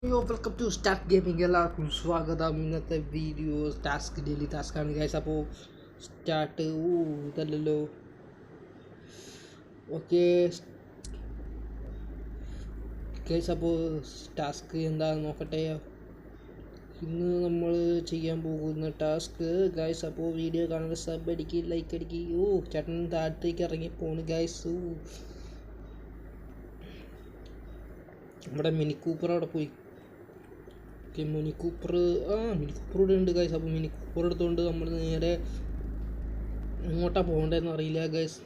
യോ welcome to start gaming. എല്ലാവർക്കും സ്വാഗതം. ഇന്നത്തെ വീഡിയോ ഡെയിലി ടാസ്ക് ആണ് ഗൈസ്. അപ്പോൾ സ്റ്റാർട്ട് ഇതല്ലല്ലോ. ഓക്കെ ഗൈസ്, അപ്പോൾ ടാസ്ക് എന്താണെന്ന് നോക്കട്ടെ. ഇന്ന് നമ്മൾ ചെയ്യാൻ പോകുന്ന ടാസ്ക് ഗൈസ്, അപ്പോൾ വീഡിയോ കാണുന്ന സബ് അടിക്കുക, ലൈക്ക് അടിക്കുക. ചേട്ടൻ താഴത്തേക്ക് ഇറങ്ങി പോണ് ഗൈസ്. നമ്മുടെ മിനി കൂപ്പർ അവിടെ പോയി. മിനി കൂപ്പർ ഇവിടെ ഉണ്ട് ഗൈസ്. അപ്പോൾ മിനി കൂപ്പർ എടുത്തുകൊണ്ട് നമ്മൾ നേരെ എങ്ങോട്ടാണ് പോകേണ്ടതെന്ന് അറിയില്ല ഗൈസ്.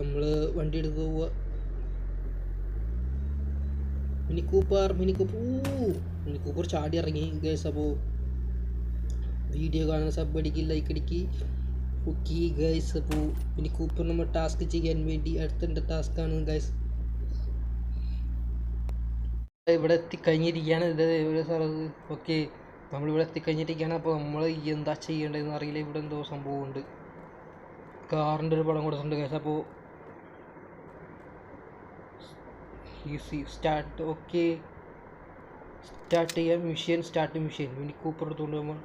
നമ്മൾ വണ്ടി എടുത്ത് പോവുക. മിനി കൂപ്പർ ചാടി ഇറങ്ങി ഗൈസ്. അപ്പോൾ വീഡിയോ കാണുന്ന സബ് അടിക്കുക, ലൈക്ക് അടിക്കുക. ഓക്കെ ഗൈസ്, അപ്പോൾ മിനി കൂപ്പർ നമ്മൾ ടാസ്ക് ചെയ്യാൻ വേണ്ടി അടുത്ത ടാസ്ക്കാണ് ഗൈസ്. ഇവിടെ എത്തിക്കഴിഞ്ഞിരിക്കുകയാണ്. ഇത് സ്ഥലത്ത് ഓക്കെ, നമ്മളിവിടെ എത്തിക്കഴിഞ്ഞിരിക്കുകയാണ്. അപ്പോൾ നമ്മൾ എന്താ ചെയ്യേണ്ടതെന്ന് അറിയില്ല. ഇവിടെ എന്തോ സംഭവമുണ്ട്. കാറിൻ്റെ ഒരു പടം കൊടുത്തിട്ടുണ്ട് കേസ്. അപ്പോൾ ഈസി സ്റ്റാർട്ട്. ഓക്കെ, സ്റ്റാർട്ട് ചെയ്യാം. Start mission. മിനി കൂപ്പർ എടുത്തുകൊണ്ട് നമ്മൾ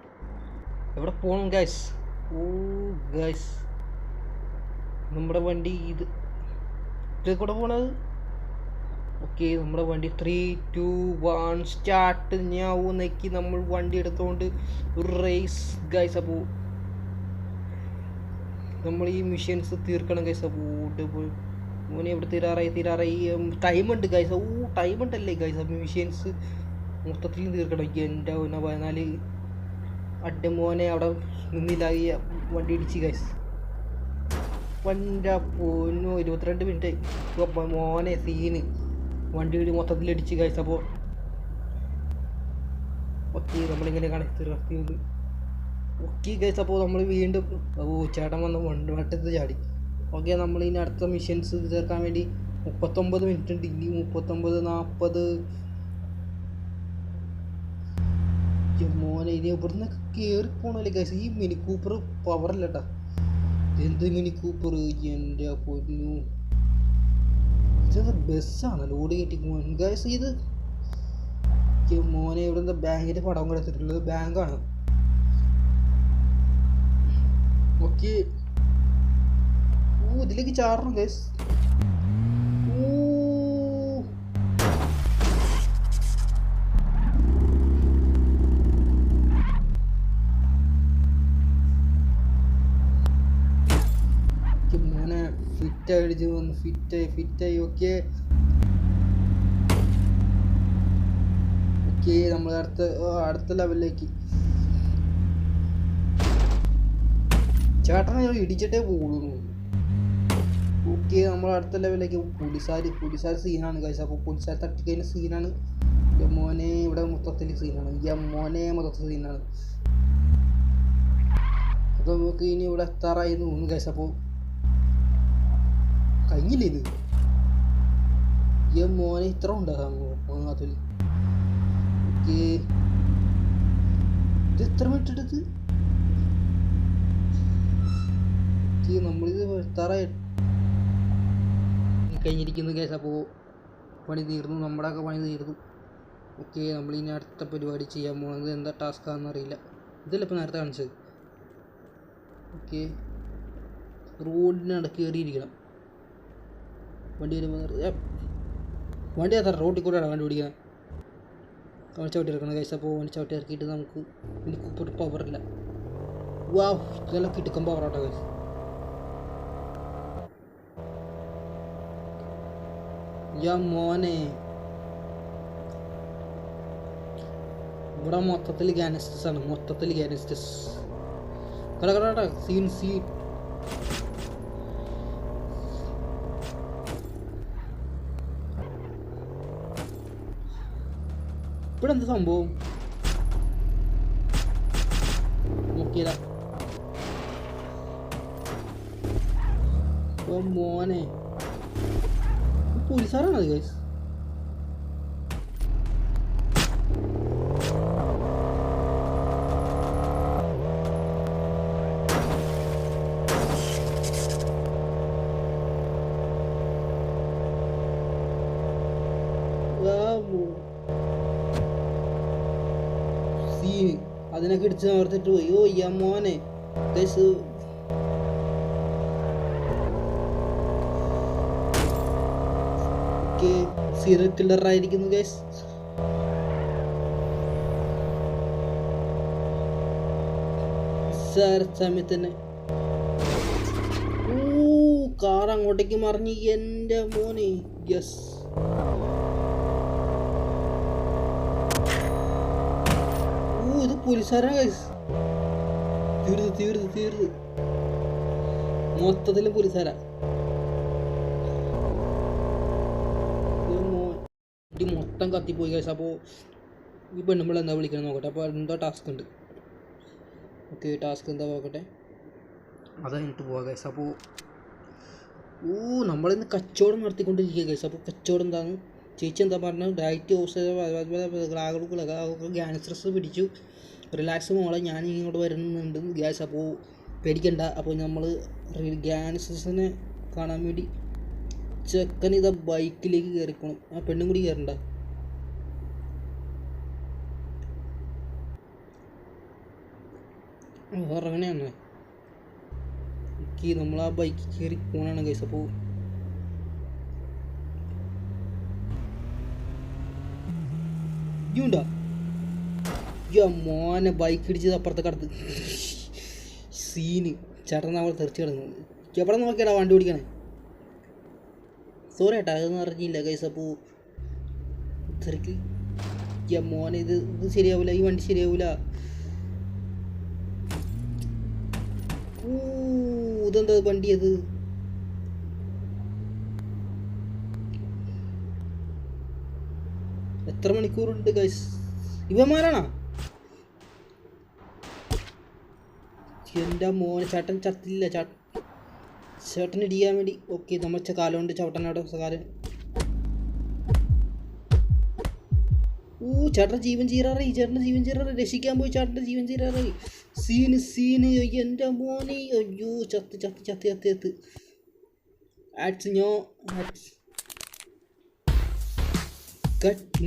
എവിടെ പോകണം ഗൈസ്? ഗൈസ്, നമ്മുടെ വണ്ടി ഇത് കൂടെ പോണത്. ഓക്കെ, നമ്മുടെ വണ്ടി 3, 2, 1 സ്റ്റാർട്ട്. ഞാവുന്നേക്ക് നമ്മൾ വണ്ടി എടുത്തുകൊണ്ട് ഒരു റേസ് ഗൈസ്. അപ്പോൾ നമ്മൾ ഈ മിഷൻസ് തീർക്കണം ഗൈസ്. അപ്പോൾ മോനെ ഇവിടെ തീരാറായി. ടൈമുണ്ട് ഗൈസ്. ടൈമുണ്ടല്ലേ ഗൈസ്. അപ്പോൾ മിഷൻസ് മൊത്തത്തിൽ തീർക്കണം. എൻ്റെ 14 മോനെ അവിടെ നിന്നില്ല. ഈ വണ്ടി ഇടിച്ച് ഗൈസ്. വൻ്റെ പൊന്നോ 22 മിനിറ്റ് മോനെ സീന്. വണ്ടി മൊത്തത്തിൽ അടിച്ച് ഗൈസ്. അപ്പോൾ ഓക്കെ, നമ്മളിങ്ങനെ കണക്ട്. ഓക്കെ ഗൈസ്, അപ്പോൾ നമ്മൾ വീണ്ടും ചേട്ടൻ വന്ന് വട്ടത്ത് ചാടി. ഓക്കെ, നമ്മൾ ഇനി അടുത്ത മിഷൻസ് ചേർക്കാൻ വേണ്ടി 39 മിനിറ്റ് ഉണ്ട്. ഇനി 39, 40 മോനെ. ഇനി ഇവിടുന്ന് കയറി പോകണല്ലേ ഗൈസ്. ഈ മിനി കൂപ്പർ പവറല്ല കേട്ടോ. എന്ത് മിനി കൂപ്പർ, എൻ്റെ പൊന്നു. ഇത് ബസ്സാണ് ലോഡ് കയറ്റി പോകാൻ ഗൈസ്. ഇത് മോനെ ഇവിടെ എന്താ ബാങ്കിൻ്റെ പടം കൂടെ എടുത്തിട്ടുള്ളത്. ബാങ്കാണ്. ഓക്കെ, ഇതിലേക്ക് ചാടണം ഗൈസ്. മോനെ ഫിറ്റായി വന്നു. ഫിറ്റായി. ഓക്കെ, നമ്മൾ അടുത്ത ലെവലിലേക്ക്. ചേട്ടനെ ഇടിച്ചിട്ടേ പോകുള്ളൂ. ഓക്കെ, നമ്മൾ അടുത്ത ലെവലിലേക്ക്. പോലീസുകാർ സീനാണ് ഗൈസ്. അപ്പോൾ പോലീസുകാർ തട്ടിക്കഴിഞ്ഞ സീനാണ്. മോനെ ഇവിടെ മൊത്തത്തിൽ സീനാണ്. അപ്പോൾ നമുക്ക് ഇനി ഇവിടെ എത്താറായി തോന്നുന്നു ഗൈസ്. അപ്പോൾ കഴിഞ്ഞില്ലേ ഇത്? മോനെ ഇത്ര ഉണ്ടാകാമോ അതിൽ? ഓക്കെ, ഇത് എത്ര മിനിറ്റ് എടുത്ത്? നമ്മളിത് എത്താറായി കഴിഞ്ഞിരിക്കുന്നു ഗൈസ്. അപ്പോൾ പണി തീർന്നു. നമ്മുടെയൊക്കെ പണി തീർന്നു. ഓക്കെ, നമ്മളിനി അടുത്ത പരിപാടി ചെയ്യാൻ പോകുന്നത് എന്താ ടാസ്ക്കാണെന്ന് അറിയില്ല. ഇതല്ല ഇപ്പോൾ നേരത്തെ കാണിച്ചത്. ഓക്കെ, റോഡിനടക്ക് കയറിയിരിക്കണം. വണ്ടി അത്ര റോഡിൽ കൂടെയാണ് വണ്ടി ഓടിക്കുന്നത്. അവൻ ചവിട്ടി ഇറക്കണം ഗൈസ്. അപ്പോൾ അവൻ ചവിട്ടി ഇറക്കിയിട്ട് നമുക്ക് എനിക്ക് ഇപ്പോൾ പവറില്ല. ഇതെല്ലാം കിട്ടുക്കാൻ പവറാട്ടോ ഗൈസ്. മോനെ ഇവിടെ മൊത്തത്തിൽ ഗാനസ്റ്റസ് ആണ്. കടകടാ സീൻ. ഇവിടെ എന്താ സംഭവം നോക്കിയല്ല. മോനെ പോലീസുകാരാണത് ഗൈസ്. സീന് അതിനൊക്കെ ഇടിച്ച് ഓർത്തിട്ട് പോയി. ഓ ഈ മോനെ ഗൈസ് സീരിയൽ കില്ലർ ആയിരിക്കുന്നു ഗൈസ്. സമയത്ത് തന്നെ കാർ അങ്ങോട്ടേക്ക് മറിഞ്ഞ് എൻ്റെ മോനെ. യെസ് ഇത് പോലീസുകാരാണ് ഗൈസ്. തീർത്ത് മൊത്തത്തിലും പോലീസുകാരാ. മൊത്തം കത്തിപ്പോയി ഗൈസ്. അപ്പോൾ ഈ പെണ്ണുമ്പോൾ എന്താ വിളിക്കണം നോക്കട്ടെ. അപ്പോൾ എന്തോ ടാസ്ക് ഉണ്ട്. ഓക്കെ ടാസ്ക് എന്താ നോക്കട്ടെ. അത് കഴിഞ്ഞിട്ട് പോവാം ഗൈസ്. അപ്പോൾ നമ്മളിന്ന് കച്ചവടം നടത്തിക്കൊണ്ടിരിക്കുക ഗൈസ്. അപ്പോൾ കച്ചവടം എന്താണ് ചേച്ചി എന്താ പറഞ്ഞത്? ഡയറ്റ് ഗ്യാൻസ്ട്രസ് പിടിച്ചു. റിലാക്സ് മോളെ ഞാൻ ഇങ്ങോട്ട് വരുന്നുണ്ട് ഗ്യാസ്. അപ്പോൾ പേടിക്കണ്ട. അപ്പോൾ നമ്മൾ ഗ്യാൻസ്ട്രസിനെ കാണാൻ വേണ്ടി ചെക്കൻ ഇതാ ബൈക്കിലേക്ക് കയറിക്കണം. ആ പെണ്ണും കൂടി കയറണ്ട. ഇറങ്ങനെയാണ് നമ്മൾ ആ ബൈക്കിൽ കയറി പോകണാണ് ഗൈസ്. അപ്പോൾ ഇണ്ടാ മോനെ ബൈക്ക് ഇടിച്ചത് അപ്പുറത്തെ കടത്ത് സീന്. ചേട്ടൻ അവൾ തെറിച്ച് കിടന്നു. എവിടെ നോക്കിയാടാ വണ്ടി ഓടിക്കണേ? സോറി ഏട്ടാ അതൊന്നും അറിഞ്ഞില്ല ഗൈസ്. അപ്പോൾ തെറിക്ക് മോനെ ഇത് ശരിയാവില്ല. ഈ വണ്ടി ശരിയാവില്ല. ഇതെന്താ വണ്ടി? അത് എത്ര മണിക്കൂറുണ്ട് ഗൈസ്? ഇവന്മാരാണോ? എൻ്റെ മോനെ ചേട്ടൻ ചത്തില്ല. ചേട്ടൻ ഇടിയാൻ വേണ്ടി. ഓക്കെ നമ്മൾ കാലം കൊണ്ട് ചവിട്ടനോടെ കാലം. ചേട്ടൻ ജീവൻ ചീറാറായി. രക്ഷിക്കാൻ പോയി ചേട്ടൻ്റെ ജീവൻ ചീറാറായി. സീന് എൻ്റെ മോനെ. അയ്യോ ചത്ത്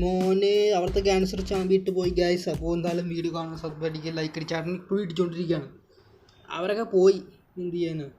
മോനെ അവിടുത്തെ ക്യാൻസർ ചാമ്പിയിട്ട് പോയി ഗൈസ്. അപ്പോൾ എന്തായാലും വീഡിയോ കാണുന്ന സബ്സ്ക്രൈബ് അടിക്കുക, ലൈക്ക് അടിച്ച് ചേട്ടൻ ഇപ്പോൾ ഇടിച്ചുകൊണ്ടിരിക്കുകയാണ്. അവരൊക്കെ പോയി എന്ത് ചെയ്യാനാണ്.